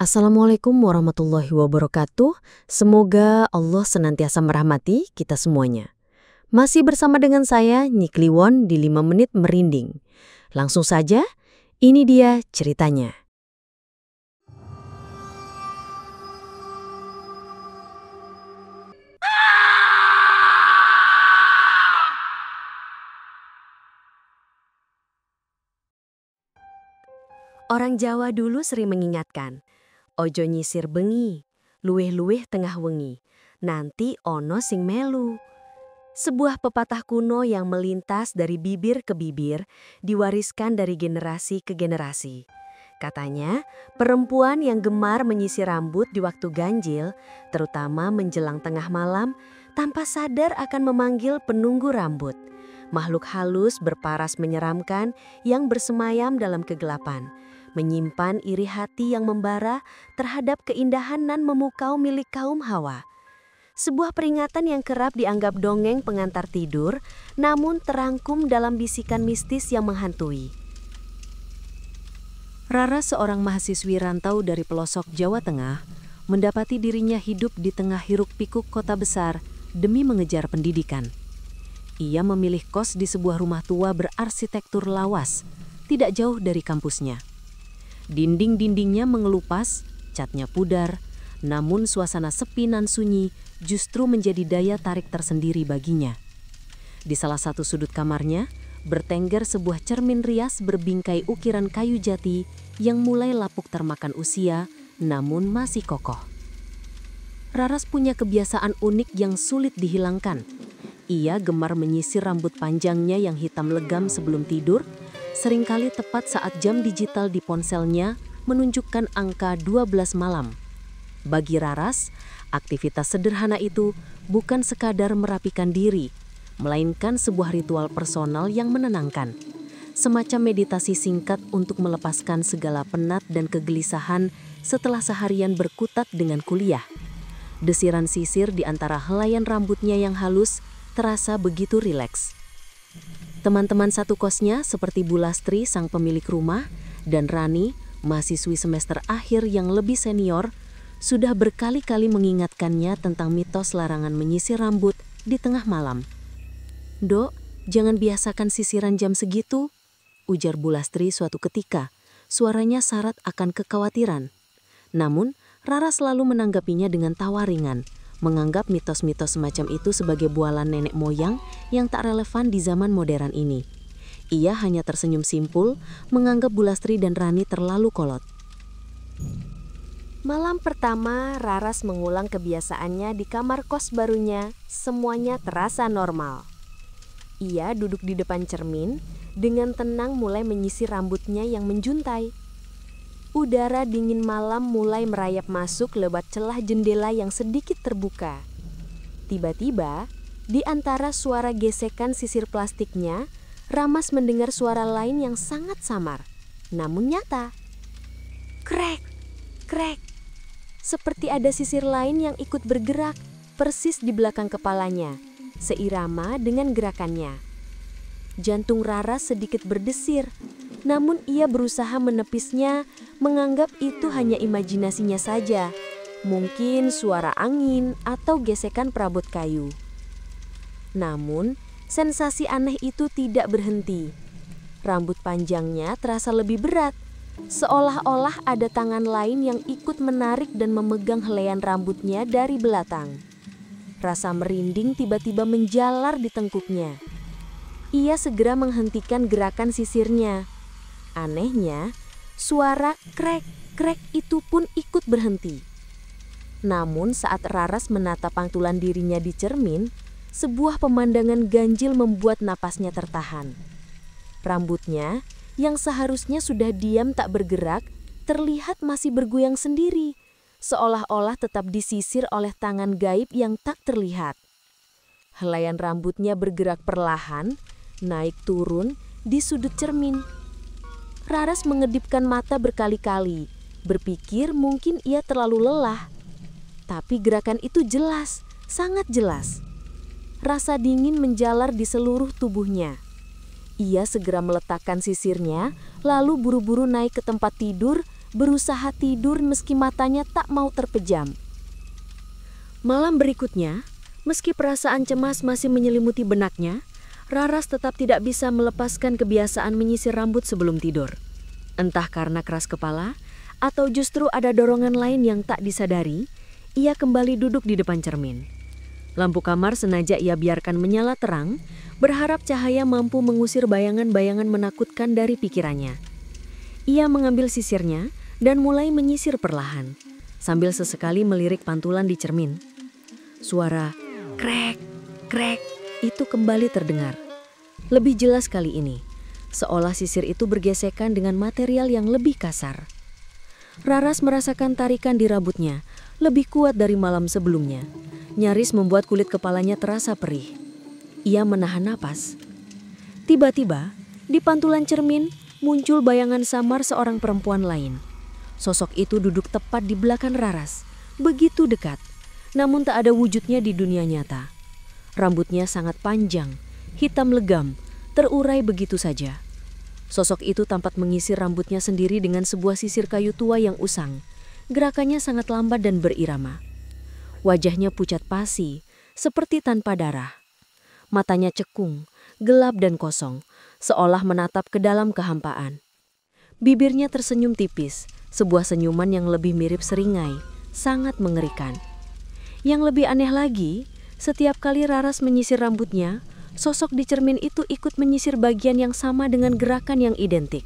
Assalamualaikum warahmatullahi wabarakatuh. Semoga Allah senantiasa merahmati kita semuanya. Masih bersama dengan saya, Nyi Kliwon di 5 Menit Merinding. Langsung saja, ini dia ceritanya. Orang Jawa dulu sering mengingatkan, ojo nyisir bengi, luweh-luweh tengah wengi, nanti ono sing melu. Sebuah pepatah kuno yang melintas dari bibir ke bibir, diwariskan dari generasi ke generasi. Katanya, perempuan yang gemar menyisir rambut di waktu ganjil, terutama menjelang tengah malam, tanpa sadar akan memanggil penunggu rambut. Makhluk halus berparas menyeramkan yang bersemayam dalam kegelapan, menyimpan iri hati yang membara terhadap keindahan nan memukau milik kaum Hawa. Sebuah peringatan yang kerap dianggap dongeng pengantar tidur, namun terangkum dalam bisikan mistis yang menghantui. Rara, seorang mahasiswi rantau dari pelosok Jawa Tengah, mendapati dirinya hidup di tengah hiruk-pikuk kota besar demi mengejar pendidikan. Ia memilih kos di sebuah rumah tua berarsitektur lawas, tidak jauh dari kampusnya. Dinding-dindingnya mengelupas, catnya pudar, namun suasana sepi nan sunyi justru menjadi daya tarik tersendiri baginya. Di salah satu sudut kamarnya, bertengger sebuah cermin rias berbingkai ukiran kayu jati yang mulai lapuk termakan usia, namun masih kokoh. Raras punya kebiasaan unik yang sulit dihilangkan. Ia gemar menyisir rambut panjangnya yang hitam legam sebelum tidur, seringkali tepat saat jam digital di ponselnya menunjukkan angka 12 malam. Bagi Raras, aktivitas sederhana itu bukan sekadar merapikan diri, melainkan sebuah ritual personal yang menenangkan. Semacam meditasi singkat untuk melepaskan segala penat dan kegelisahan setelah seharian berkutat dengan kuliah. Desiran sisir di antara helaian rambutnya yang halus terasa begitu rileks. Teman-teman satu kosnya seperti Bu Lastri, sang pemilik rumah, dan Rani, mahasiswi semester akhir yang lebih senior, sudah berkali-kali mengingatkannya tentang mitos larangan menyisir rambut di tengah malam. "Dok, jangan biasakan sisiran jam segitu," ujar Bu Lastri suatu ketika, suaranya syarat akan kekhawatiran. Namun, Rara selalu menanggapinya dengan tawa ringan, menganggap mitos-mitos semacam itu sebagai bualan nenek moyang yang tak relevan di zaman modern ini. Ia hanya tersenyum simpul, menganggap Bu Lastri dan Rani terlalu kolot. Malam pertama, Raras mengulang kebiasaannya di kamar kos barunya, semuanya terasa normal. Ia duduk di depan cermin, dengan tenang mulai menyisir rambutnya yang menjuntai. Udara dingin malam mulai merayap masuk lewat celah jendela yang sedikit terbuka. Tiba-tiba, di antara suara gesekan sisir plastiknya, Ramas mendengar suara lain yang sangat samar, namun nyata. Krek, krek. Seperti ada sisir lain yang ikut bergerak, persis di belakang kepalanya, seirama dengan gerakannya. Jantung Raras sedikit berdesir, namun ia berusaha menepisnya, menganggap itu hanya imajinasinya saja, mungkin suara angin atau gesekan perabot kayu. Namun, sensasi aneh itu tidak berhenti. Rambut panjangnya terasa lebih berat, seolah-olah ada tangan lain yang ikut menarik dan memegang helaian rambutnya dari belakang. Rasa merinding tiba-tiba menjalar di tengkuknya. Ia segera menghentikan gerakan sisirnya. Anehnya, suara krek-krek itu pun ikut berhenti. Namun saat Raras menatap pantulan dirinya di cermin, sebuah pemandangan ganjil membuat napasnya tertahan. Rambutnya, yang seharusnya sudah diam tak bergerak, terlihat masih bergoyang sendiri, seolah-olah tetap disisir oleh tangan gaib yang tak terlihat. Helaian rambutnya bergerak perlahan, naik turun di sudut cermin. Raras mengedipkan mata berkali-kali, berpikir mungkin ia terlalu lelah. Tapi gerakan itu jelas, sangat jelas. Rasa dingin menjalar di seluruh tubuhnya. Ia segera meletakkan sisirnya, lalu buru-buru naik ke tempat tidur berusaha tidur meski matanya tak mau terpejam. Malam berikutnya, meski perasaan cemas masih menyelimuti benaknya, Raras tetap tidak bisa melepaskan kebiasaan menyisir rambut sebelum tidur. Entah karena keras kepala, atau justru ada dorongan lain yang tak disadari, ia kembali duduk di depan cermin. Lampu kamar sengaja ia biarkan menyala terang, berharap cahaya mampu mengusir bayangan-bayangan menakutkan dari pikirannya. Ia mengambil sisirnya dan mulai menyisir perlahan, sambil sesekali melirik pantulan di cermin. Suara krek, krek itu kembali terdengar. Lebih jelas kali ini, seolah sisir itu bergesekan dengan material yang lebih kasar. Raras merasakan tarikan di rambutnya, lebih kuat dari malam sebelumnya. Nyaris membuat kulit kepalanya terasa perih. Ia menahan napas. Tiba-tiba, di pantulan cermin, muncul bayangan samar seorang perempuan lain. Sosok itu duduk tepat di belakang Raras, begitu dekat, namun tak ada wujudnya di dunia nyata. Rambutnya sangat panjang, hitam legam, terurai begitu saja. Sosok itu tampak mengisir rambutnya sendiri dengan sebuah sisir kayu tua yang usang. Gerakannya sangat lambat dan berirama. Wajahnya pucat pasi, seperti tanpa darah. Matanya cekung, gelap dan kosong, seolah menatap ke dalam kehampaan. Bibirnya tersenyum tipis, sebuah senyuman yang lebih mirip seringai, sangat mengerikan. Yang lebih aneh lagi, setiap kali Raras menyisir rambutnya, sosok di cermin itu ikut menyisir bagian yang sama dengan gerakan yang identik.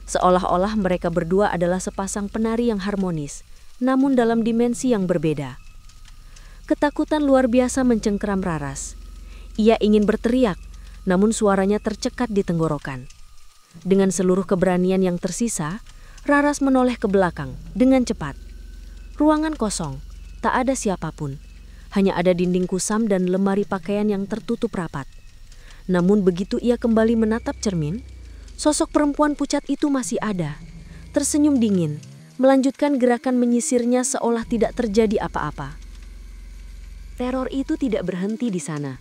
Seolah-olah mereka berdua adalah sepasang penari yang harmonis, namun dalam dimensi yang berbeda. Ketakutan luar biasa mencengkeram Raras. Ia ingin berteriak, namun suaranya tercekat di tenggorokan. Dengan seluruh keberanian yang tersisa, Raras menoleh ke belakang dengan cepat. Ruangan kosong, tak ada siapapun. Hanya ada dinding kusam dan lemari pakaian yang tertutup rapat. Namun begitu ia kembali menatap cermin, sosok perempuan pucat itu masih ada. Tersenyum dingin, melanjutkan gerakan menyisirnya seolah tidak terjadi apa-apa. Teror itu tidak berhenti di sana.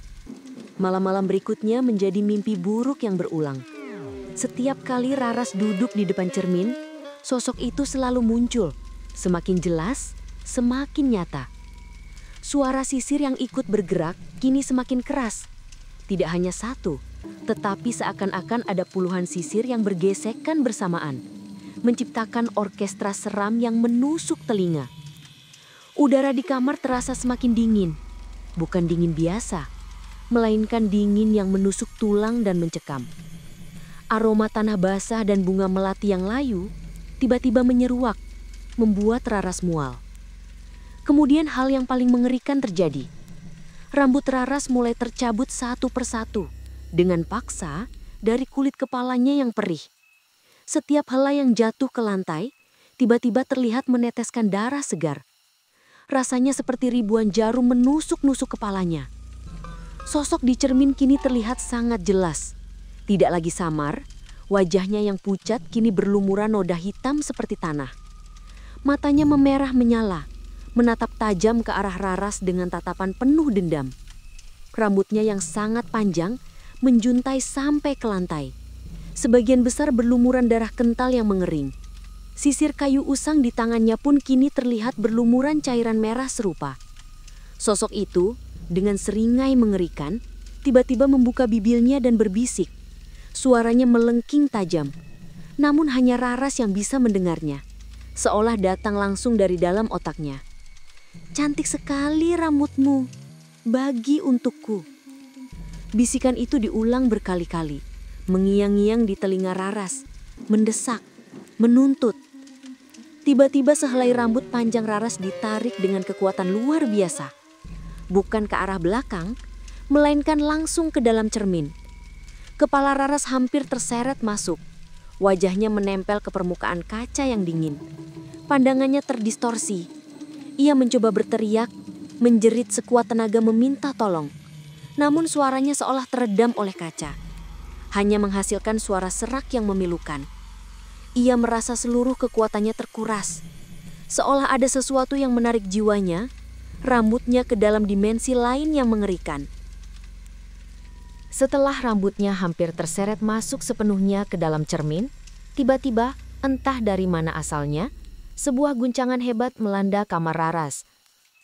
Malam-malam berikutnya menjadi mimpi buruk yang berulang. Setiap kali Raras duduk di depan cermin, sosok itu selalu muncul, semakin jelas, semakin nyata. Suara sisir yang ikut bergerak kini semakin keras. Tidak hanya satu, tetapi seakan-akan ada puluhan sisir yang bergesekan bersamaan, menciptakan orkestra seram yang menusuk telinga. Udara di kamar terasa semakin dingin, bukan dingin biasa, melainkan dingin yang menusuk tulang dan mencekam. Aroma tanah basah dan bunga melati yang layu tiba-tiba menyeruak, membuat Raras mual. Kemudian hal yang paling mengerikan terjadi. Rambut Raras mulai tercabut satu persatu dengan paksa dari kulit kepalanya yang perih. Setiap helai yang jatuh ke lantai tiba-tiba terlihat meneteskan darah segar. Rasanya seperti ribuan jarum menusuk-nusuk kepalanya. Sosok di cermin kini terlihat sangat jelas. Tidak lagi samar, wajahnya yang pucat kini berlumuran noda hitam seperti tanah. Matanya memerah menyala, menatap tajam ke arah Raras dengan tatapan penuh dendam. Rambutnya yang sangat panjang menjuntai sampai ke lantai. Sebagian besar berlumuran darah kental yang mengering. Sisir kayu usang di tangannya pun kini terlihat berlumuran cairan merah serupa. Sosok itu, dengan seringai mengerikan, tiba-tiba membuka bibirnya dan berbisik. Suaranya melengking tajam, namun hanya Raras yang bisa mendengarnya, seolah datang langsung dari dalam otaknya. "Cantik sekali rambutmu, bagi untukku." Bisikan itu diulang berkali-kali, mengiang-ngiang di telinga Raras, mendesak, menuntut. Tiba-tiba sehelai rambut panjang Raras ditarik dengan kekuatan luar biasa. Bukan ke arah belakang, melainkan langsung ke dalam cermin. Kepala Raras hampir terseret masuk. Wajahnya menempel ke permukaan kaca yang dingin. Pandangannya terdistorsi. Ia mencoba berteriak, menjerit sekuat tenaga meminta tolong. Namun suaranya seolah teredam oleh kaca. Hanya menghasilkan suara serak yang memilukan. Ia merasa seluruh kekuatannya terkuras. Seolah ada sesuatu yang menarik jiwanya, rambutnya ke dalam dimensi lain yang mengerikan. Setelah rambutnya hampir terseret masuk sepenuhnya ke dalam cermin, tiba-tiba Entah dari mana asalnya, sebuah guncangan hebat melanda kamar Raras.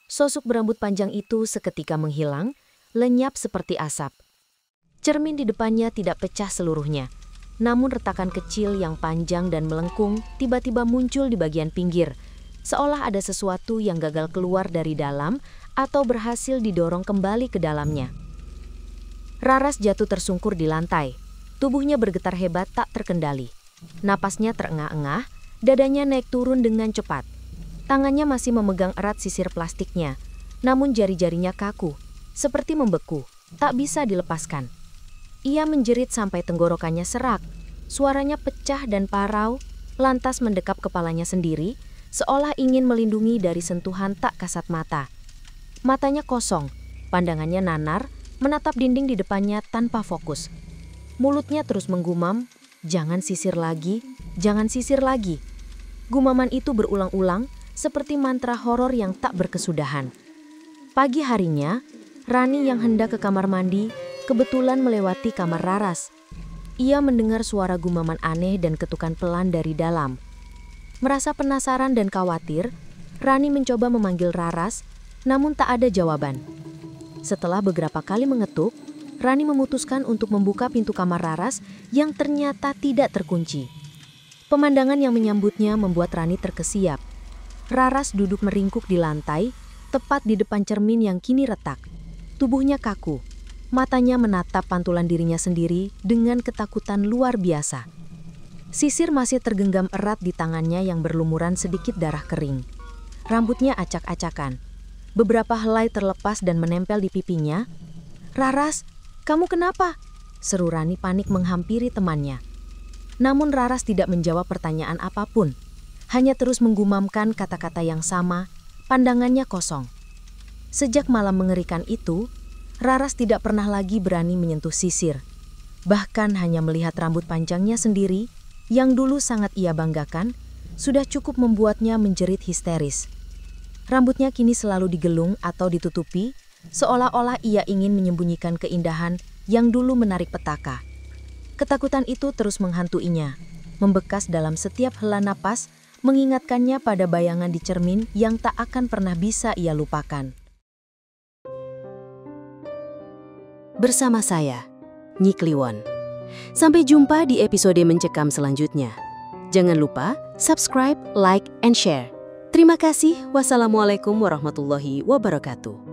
Sosok berambut panjang itu seketika menghilang, lenyap seperti asap. Cermin di depannya tidak pecah seluruhnya, namun retakan kecil yang panjang dan melengkung tiba-tiba muncul di bagian pinggir, seolah ada sesuatu yang gagal keluar dari dalam atau berhasil didorong kembali ke dalamnya. Raras jatuh tersungkur di lantai, tubuhnya bergetar hebat tak terkendali. Napasnya terengah-engah, dadanya naik turun dengan cepat. Tangannya masih memegang erat sisir plastiknya, namun jari-jarinya kaku, seperti membeku, tak bisa dilepaskan. Ia menjerit sampai tenggorokannya serak, suaranya pecah dan parau, lantas mendekap kepalanya sendiri, seolah ingin melindungi dari sentuhan tak kasat mata. Matanya kosong, pandangannya nanar, menatap dinding di depannya tanpa fokus. Mulutnya terus menggumam, "Jangan sisir lagi, jangan sisir lagi." Gumaman itu berulang-ulang, seperti mantra horor yang tak berkesudahan. Pagi harinya, Rani yang hendak ke kamar mandi, kebetulan melewati kamar Raras. Ia mendengar suara gumaman aneh dan ketukan pelan dari dalam. Merasa penasaran dan khawatir, Rani mencoba memanggil Raras, namun tak ada jawaban. Setelah beberapa kali mengetuk, Rani memutuskan untuk membuka pintu kamar Raras yang ternyata tidak terkunci. Pemandangan yang menyambutnya membuat Rani terkesiap. Raras duduk meringkuk di lantai, tepat di depan cermin yang kini retak. Tubuhnya kaku. Matanya menatap pantulan dirinya sendiri dengan ketakutan luar biasa. Sisir masih tergenggam erat di tangannya yang berlumuran sedikit darah kering. Rambutnya acak-acakan. Beberapa helai terlepas dan menempel di pipinya. "Raras, kamu kenapa?" seru Rani panik menghampiri temannya. Namun Raras tidak menjawab pertanyaan apapun. Hanya terus menggumamkan kata-kata yang sama, pandangannya kosong. Sejak malam mengerikan itu, Raras tidak pernah lagi berani menyentuh sisir. Bahkan hanya melihat rambut panjangnya sendiri, yang dulu sangat ia banggakan, sudah cukup membuatnya menjerit histeris. Rambutnya kini selalu digelung atau ditutupi, seolah-olah ia ingin menyembunyikan keindahan yang dulu menarik petaka. Ketakutan itu terus menghantuinya, membekas dalam setiap hela napas, mengingatkannya pada bayangan di cermin yang tak akan pernah bisa ia lupakan. Bersama saya, Nyi Kliwon. Sampai jumpa di episode Mencekam selanjutnya. Jangan lupa subscribe, like, and share. Terima kasih. Wassalamualaikum warahmatullahi wabarakatuh.